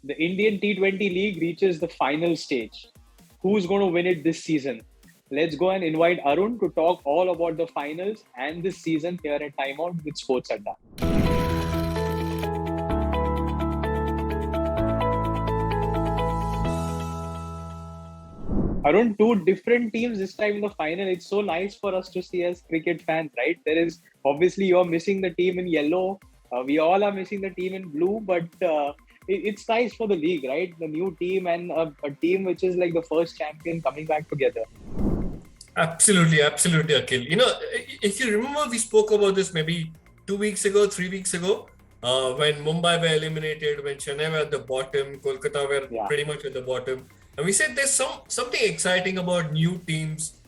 the Indian T20 League reaches the final stage. Who's going to win it this season? Let's go and invite Arun to talk all about the finals and this season here at Timeout with SportsAdda. Arun, two different teams this time in the final. It's so nice for us to see as cricket fans, right? There is obviously you're missing the team in yellow. We all are missing the team in blue, but it's nice for the league, right? The new team and a team which is like the first champion coming back together. Absolutely, Akhil. If you remember, we spoke about this maybe 2 weeks ago, 3 weeks ago, when Mumbai were eliminated, when Chennai were at the bottom, Kolkata were pretty much at the bottom. And we said there's something exciting about new teams,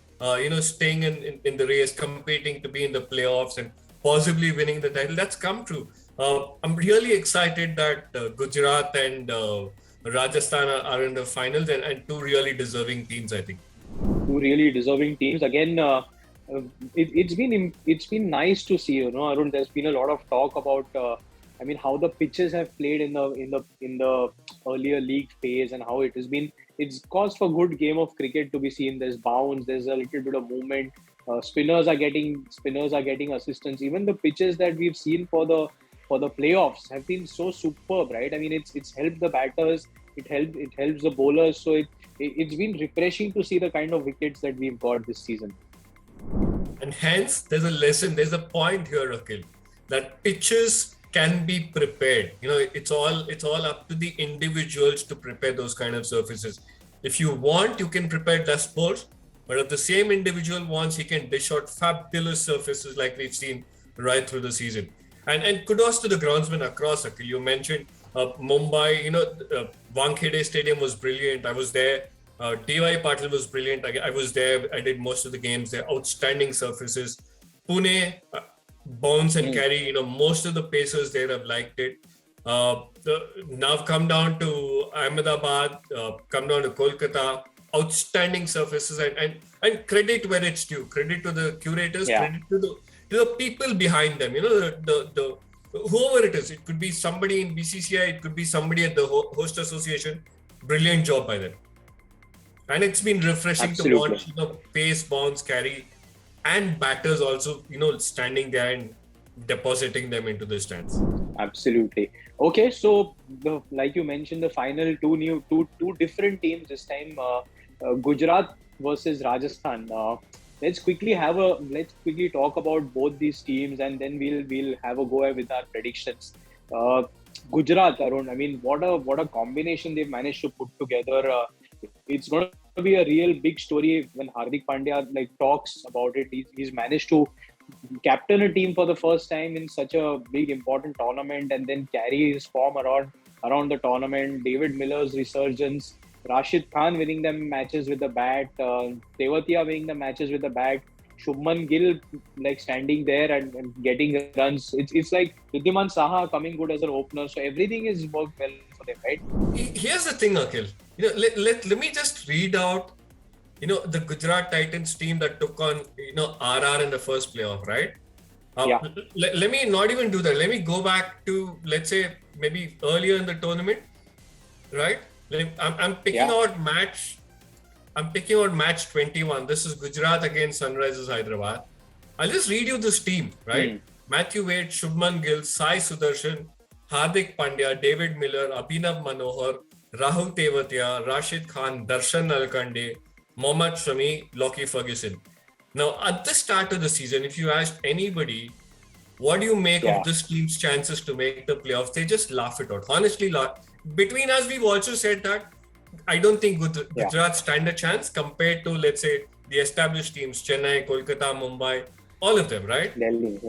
staying in the race, competing to be in the playoffs and possibly winning the title. That's come true. I'm really excited that Gujarat and Rajasthan are in the finals and two really deserving teams, I think. Two really deserving teams. Again, it's been nice to see. Arun, there's been a lot of talk about how the pitches have played in the earlier league phase and how it has been. It's caused for good game of cricket to be seen. There's bounce, there's a little bit of movement. Spinners are getting assistance. Even the pitches that we've seen for the playoffs have been so superb, right? It's helped the batters. It helps the bowlers. So it's been refreshing to see the kind of wickets that we've got this season. And hence, there's a lesson, there's a point here, Akhil, that pitches can be prepared. It's all up to the individuals to prepare those kind of surfaces. If you want, you can prepare dashboards, but if the same individual wants, he can dish out fabulous surfaces like we've seen right through the season. And kudos to the groundsmen across, Akhil. You mentioned Mumbai, Wankhede Stadium was brilliant. I was there. D.Y. Patil was brilliant. I was there. I did most of the games. They're outstanding surfaces. Pune, bounce and carry, most of the pacers there have liked it. Now come down to Ahmedabad, come down to Kolkata, outstanding surfaces and credit where it's due. Credit to the curators, credit to the people behind them, the whoever it is. It could be somebody in BCCI, it could be somebody at the host association. Brilliant job by them. And it's been refreshing to watch, pace, bounce, carry, and batters also, standing there and depositing them into the stands. Absolutely. Okay, so like you mentioned, the final two different teams this time. Gujarat versus Rajasthan. Let's quickly talk about both these teams, and then we'll have a go with our predictions. Gujarat, Arun. What a combination they've managed to put together. It's going to be a real big story when Hardik Pandya talks about it. He's managed to captain a team for the first time in such a big important tournament, and then carry his form around the tournament. David Miller's resurgence, Rashid Khan winning them matches with the bat, Tewatia winning the matches with the bat, Shubman Gill standing there and getting runs. It's like Ridhiman Saha coming good as an opener. So everything is worked well for them, right? Here's the thing, Akhil. Let me just read out, the Gujarat Titans team that took on, RR in the first playoff, right? Let me not even do that. Let me go back to, let's say, maybe earlier in the tournament, right? I'm picking out match 21. This is Gujarat against Sunrisers Hyderabad. I'll just read you this team, right? Matthew Wade, Shubman Gill, Sai Sudarshan, Hardik Pandya, David Miller, Abhinav Manohar, Rahul Tewatia, Rashid Khan, Darshan Nalkande, Mohammad Shami, Lockie Ferguson. Now, at the start of the season, if you asked anybody, what do you make of this team's chances to make the playoffs, they just laugh it out. Honestly, between us, we've also said that I don't think Gujarat stand a chance compared to, let's say, the established teams, Chennai, Kolkata, Mumbai, all of them, right? Delhi,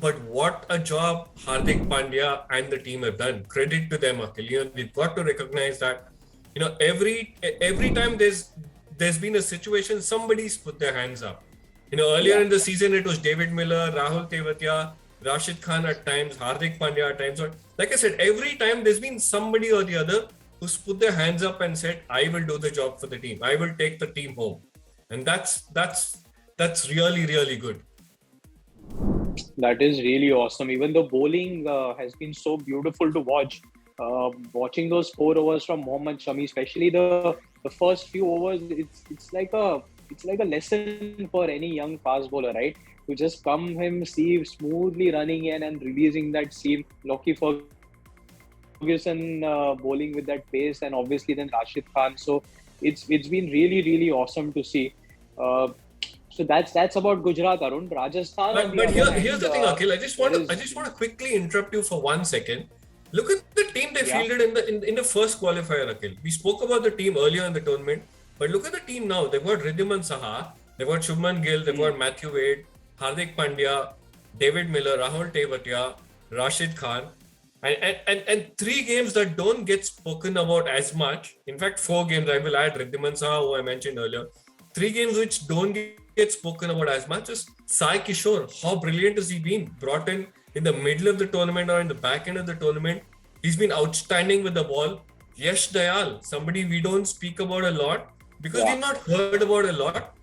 But what a job Hardik Pandya and the team have done. Credit to them, Akhil. We've got to recognize that, every time there's been a situation, somebody's put their hands up. Earlier in the season, it was David Miller, Rahul Tewatia, Rashid Khan at times, Hardik Pandya at times. Like I said, every time there's been somebody or the other who's put their hands up and said, I will do the job for the team. I will take the team home. And that's really, really good. That is really awesome. Even the bowling has been so beautiful to watch. Watching those 4 overs from Mohammad Shami, especially the first few overs, it's like a lesson for any young fast bowler, right? To just come him, see smoothly running in and releasing that seam. Lockie Ferguson bowling with that pace, and obviously then Rashid Khan. So it's been really awesome to see. Uh, so that's about Gujarat, Arun. Rajasthan, on the But other here's hand, the thing, Akhil. there is I just want to quickly interrupt you for 1 second. Look at the team they yeah. fielded in the first qualifier, Akhil. We spoke about the team earlier in the tournament, but look at the team now. They've got Ridhiman Saha, they've got Shubman Gill, they've got Matthew Wade, Hardik Pandya, David Miller, Rahul Tewatia, Rashid Khan, and 3 games that don't get spoken about as much. In fact, 4 games. I will add Ridhiman Saha, who I mentioned earlier. 3 games which don't get spoken about as much as Sai Kishore. How brilliant has he been? Brought in the middle of the tournament or in the back end of the tournament. He's been outstanding with the ball. Yash Dayal, somebody we don't speak about a lot because we've not heard about a lot.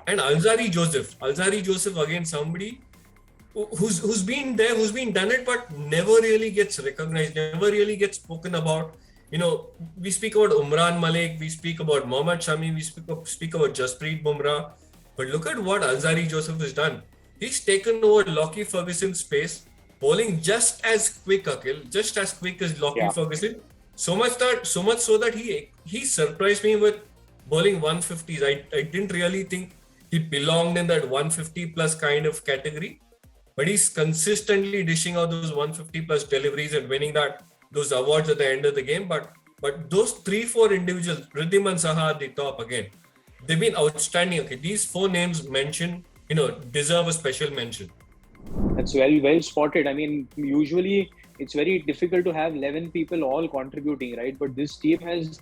And Alzari Joseph again, somebody who's been there, who's been done it, but never really gets recognized, never really gets spoken about. We speak about Umran Malik, we speak about Mohammad Shami, we speak about Jasprit Bumrah, but look at what Alzari Joseph has done. He's taken over Lockie Ferguson's space, bowling just as quick, Akhil, just as quick as Lockie Ferguson. So much so that he surprised me with bowling 150s. I didn't really think he belonged in that 150 plus kind of category, but he's consistently dishing out those 150 plus deliveries and winning those awards at the end of the game. But those 3-4 individuals, Ridhiman Saha at the top again, they've been outstanding. Okay, these 4 names mentioned, deserve a special mention. That's well spotted. I mean, usually it's very difficult to have 11 people all contributing, right? But this team has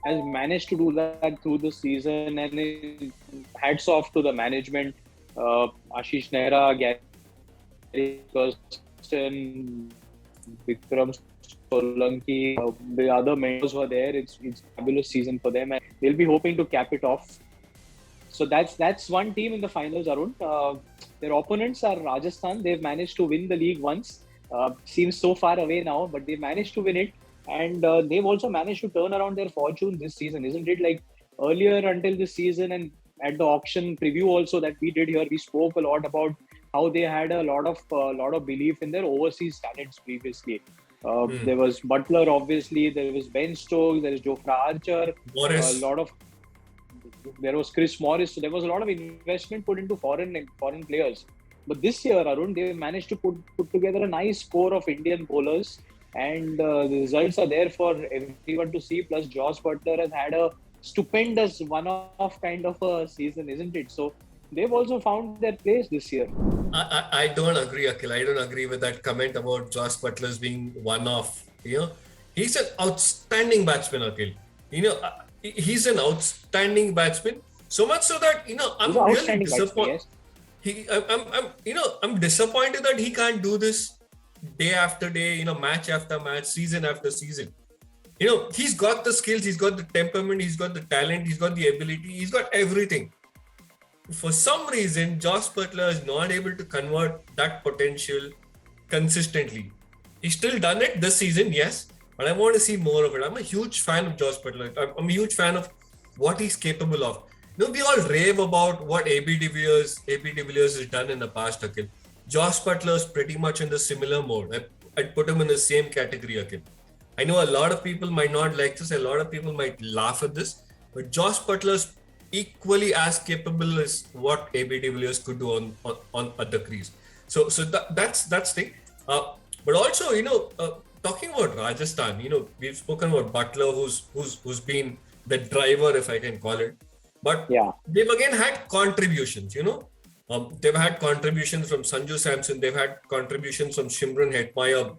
managed to do that through the season, and hats off to the management. Ashish Nehra, Gary Kirsten, Vikram Solanki, the other mentors were there. It's a fabulous season for them, and they'll be hoping to cap it off. So that's one team in the finals, Arun. Their opponents are Rajasthan. They've managed to win the league once. Seems so far away now, but they managed to win it. And they've also managed to turn around their fortune this season, isn't it? Like earlier until this season and at the auction preview also that we did here, we spoke a lot about how they had a lot of belief in their overseas talents previously. There was Butler, obviously. There was Ben Stokes. There was Jofra Archer. Morris. There was Chris Morris. So there was a lot of investment put into foreign players. But this year, Arun, they managed to put together a nice core of Indian bowlers, and the results are there for everyone to see. Plus, Josh Butler has had a stupendous one-off kind of a season, isn't it? So they've also found their place this year. I don't agree, Akhil. I don't agree with that comment about Josh Butler's being one-off. He's an outstanding batsman, Akhil. He's an outstanding batsman. So much so that I'm really disappointed. I'm disappointed that he can't do this day after day, match after match, season after season. He's got the skills, he's got the temperament, he's got the talent, he's got the ability, he's got everything. For some reason, Josh Butler is not able to convert that potential consistently. He's still done it this season, yes, but I want to see more of it. I'm a huge fan of Josh Butler. I'm a huge fan of what he's capable of. We all rave about what AB de Villiers has done in the past, Akhil. Josh Butler is pretty much in the similar mode. I'd put him in the same category, Akhil. I know a lot of people might not like this, a lot of people might laugh at this, but Josh Butler is equally as capable as what AB de Villiers could do on at the crease. So that's thing. But also, talking about Rajasthan, we've spoken about Butler, who's been the driver, if I can call it. But they've again had contributions, they've had contributions from Sanju Samson, they've had contributions from Shimron Hetmyer,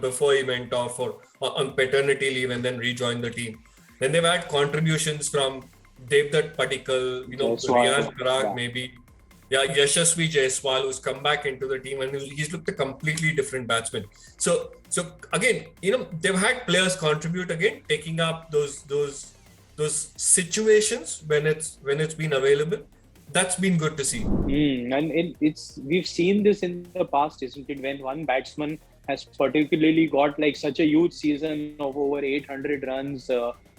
before he went off on paternity leave and then rejoined the team. Then they've had contributions from Devdutt Padikkal, Riyaz Parag, maybe. Yashasvi Jaiswal, who's come back into the team and he's looked a completely different batsman. So again, they've had players contribute again, taking up those situations when it's been available. That's been good to see. And we've seen this in the past, isn't it? When one batsman has particularly got like such a huge season of over 800 runs,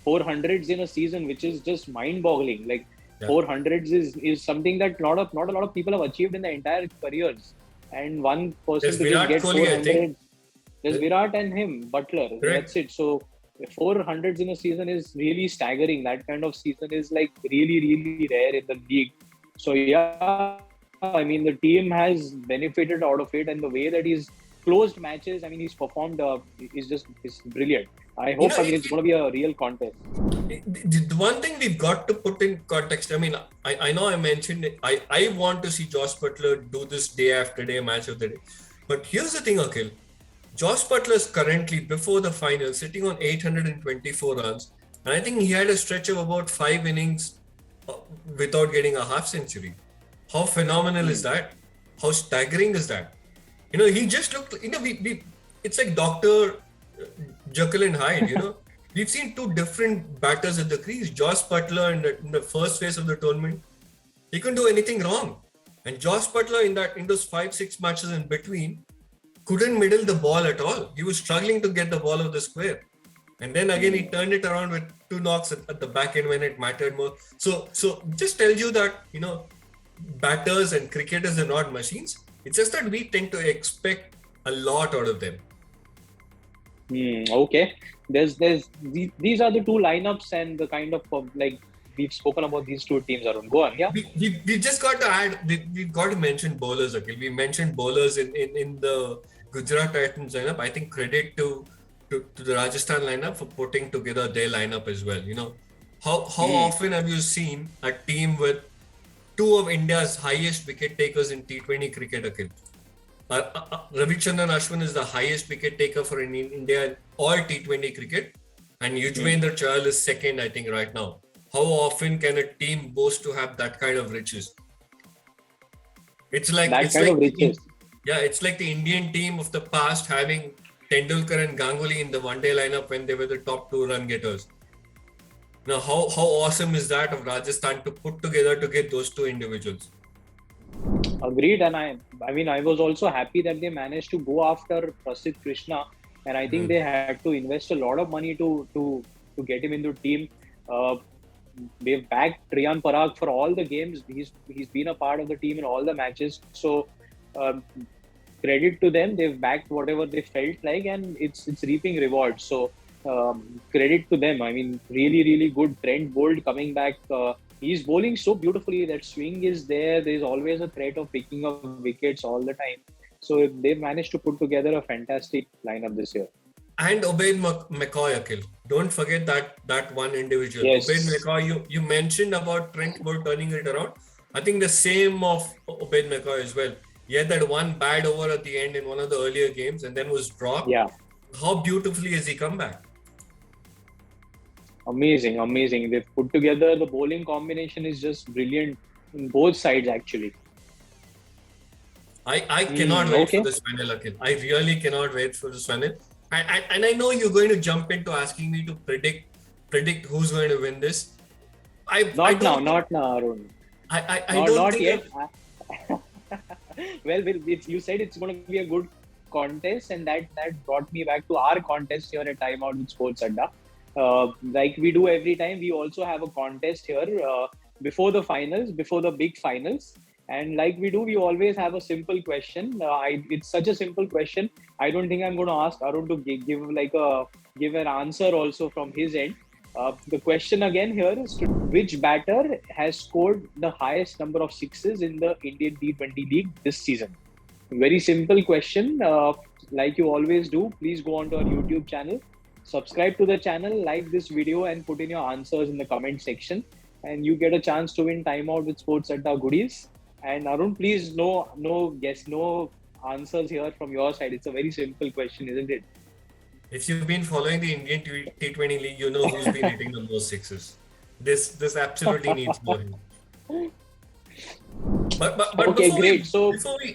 400s in a season, which is just mind-boggling. Like Yeah. 400s is something that not a lot of people have achieved in their entire careers, and one person There's to just Virat get Kohli, I think. 400. There's Virat and him, Butler. Correct. That's it. So 400s in a season is really staggering. That kind of season is like really, really rare in the league. So yeah, I mean the team has benefited out of it, and the way that he's closed matches, I mean he's performed is brilliant. I You hope know, I mean it's going to be a real contest. the one thing we've got to put in context, I mean, I know I mentioned it, I want to see Josh Butler do this day after day, match of the day. But here's the thing, Akhil. Josh Butler is currently, before the final, sitting on 824 runs. And I think he had a stretch of about 5 innings without getting a half century. How phenomenal is that? How staggering is that? You know, he just looked, you know, it's like Dr. Jekyll and Hyde, you know. We've seen two different batters at the crease. Josh Butler in the first phase of the tournament, he couldn't do anything wrong. And Josh Butler in those 5-6 matches in between couldn't middle the ball at all. He was struggling to get the ball of the square. And then again, he turned it around with 2 knocks at the back end when it mattered more. So just tells you that, you know, batters and cricketers are not machines. It's just that we tend to expect a lot out of them. Okay. These are the two lineups and the kind of like we've spoken about these two teams. Arun, go on. Yeah. We just got to add. We've got to mention bowlers. Okay, we mentioned bowlers in the Gujarat Titans lineup. I think credit to the Rajasthan lineup for putting together their lineup as well. You know, how often have you seen a team with two of India's highest wicket takers in T20 cricket? Okay. Ravichandran Ashwin is the highest wicket taker for India in all T20 cricket, and Yuzvendra Chahal is second, I think, right now. How often can a team boast to have that kind of riches? It's like it's like the Indian team of the past having Tendulkar and Ganguly in the one-day lineup when they were the top 2 run getters. Now, how awesome is that of Rajasthan to put together to get those 2 individuals? Agreed, and I mean I was also happy that they managed to go after Prasidh Krishna, and I think they had to invest a lot of money to get him into the team. They've backed Riyan Parag for all the games. He's been a part of the team in all the matches. So credit to them. They've backed whatever they felt like, and it's reaping rewards. So credit to them. I mean, really good. Trent Bolt coming back. He's bowling so beautifully. That swing is there. There's always a threat of picking up wickets all the time. So they've managed to put together a fantastic lineup this year. And Ubaid McCoy, Akhil. Don't forget that one individual. Yes. Ubaid McCoy, you mentioned about Trent Bolt turning it around. I think the same of Ubaid McCoy as well. He had that one bad over at the end in one of the earlier games and then was dropped. Yeah. How beautifully has he come back? Amazing. They've put together the bowling combination is just brilliant in both sides actually. I cannot wait for this final, Akhil. I really cannot wait for this final. And I know you're going to jump into asking me to predict who's going to win this. Not now, Arun. I don't not think yet. Well, you said it's going to be a good contest, and that brought me back to our contest here at Timeout with SportsAdda. Like we do every time, we also have a contest here before the finals, before the big finals. And like we do, we always have a simple question. It's such a simple question. I don't think I'm going to ask Arun to give an answer also from his end. The question again here is which batter has scored the highest number of sixes in the Indian T20 League this season? Very simple question. Like you always do, please go onto our YouTube channel, subscribe to the channel, like this video, and put in your answers in the comment section. And you get a chance to win Timeout with SportsAdda goodies. And Arun, please, no answers here from your side. It's a very simple question, isn't it? If you've been following the Indian T20 League, you know who's been hitting the most sixes. This absolutely needs more. But okay, great.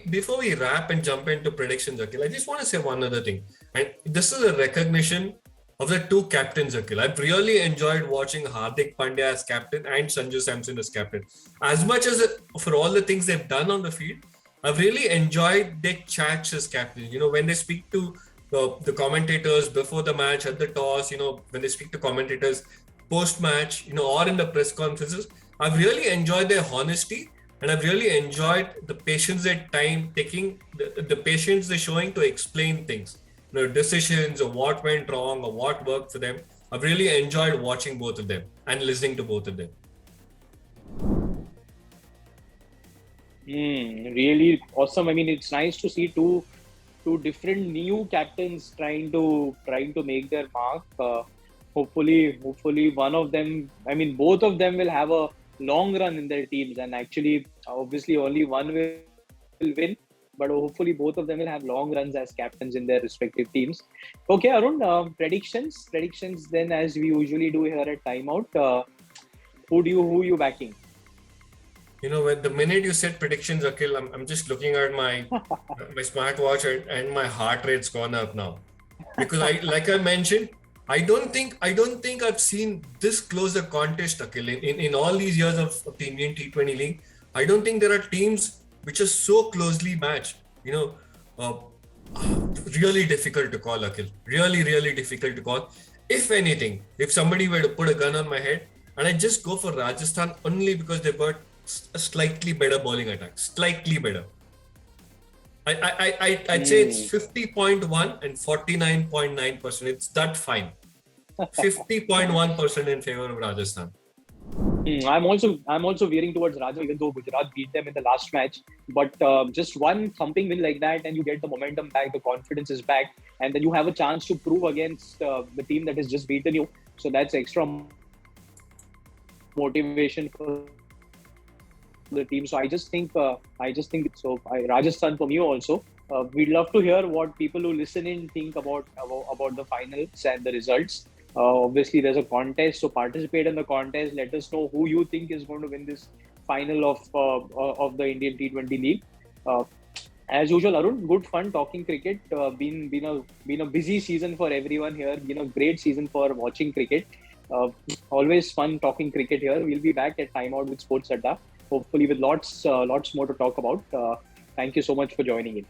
Before we wrap and jump into predictions, Akhil, I just want to say one other thing. And this is a recognition of the 2 captains, Akhil. I've really enjoyed watching Hardik Pandya as captain and Sanju Samson as captain. As much as for all the things they've done on the field, I've really enjoyed their chats as captains. You know, when they speak to the commentators before the match, at the toss, when they speak to commentators post-match, or in the press conferences. I've really enjoyed their honesty, and I've really enjoyed the patience they're taking, the patience they're showing to explain things, decisions or what went wrong or what worked for them. I've really enjoyed watching both of them and listening to both of them. Really awesome. I mean, it's nice to see two different new captains trying to make their mark. Hopefully one of them. I mean, both of them will have a long run in their teams, and actually, obviously, only one will win. But hopefully, both of them will have long runs as captains in their respective teams. Okay, Arun, predictions. Then, as we usually do here at Timeout, who you backing? When the minute you said predictions, Akhil, I'm just looking at my smartwatch and my heart rate's gone up now, because like I mentioned, I don't think I've seen this close a contest, Akhil, in all these years of the Indian T20 League. I don't think there are teams which are so closely matched. Really difficult to call, Akhil. Really difficult to call. If anything, if somebody were to put a gun on my head, and I just go for Rajasthan only because they've got a slightly better bowling attack, slightly better. I'd say it's 50.1 and 49.9%. It's that fine. 50.1% in favor of Rajasthan. I'm also veering towards Rajasthan, even though Gujarat beat them in the last match. But just one thumping win like that, and you get the momentum back, the confidence is back, and then you have a chance to prove against the team that has just beaten you. So that's extra motivation for the team. So I just think so. Rajasthan for me also. We'd love to hear what people who listen in think about the finals and the results. Obviously, there's a contest, so participate in the contest. Let us know who you think is going to win this final of the Indian T20 League. As usual, Arun, good fun talking cricket. Been a busy season for everyone here. Been a great season for watching cricket. Always fun talking cricket here. We'll be back at Timeout with SportsAdda, hopefully with lots more to talk about. Thank you so much for joining in.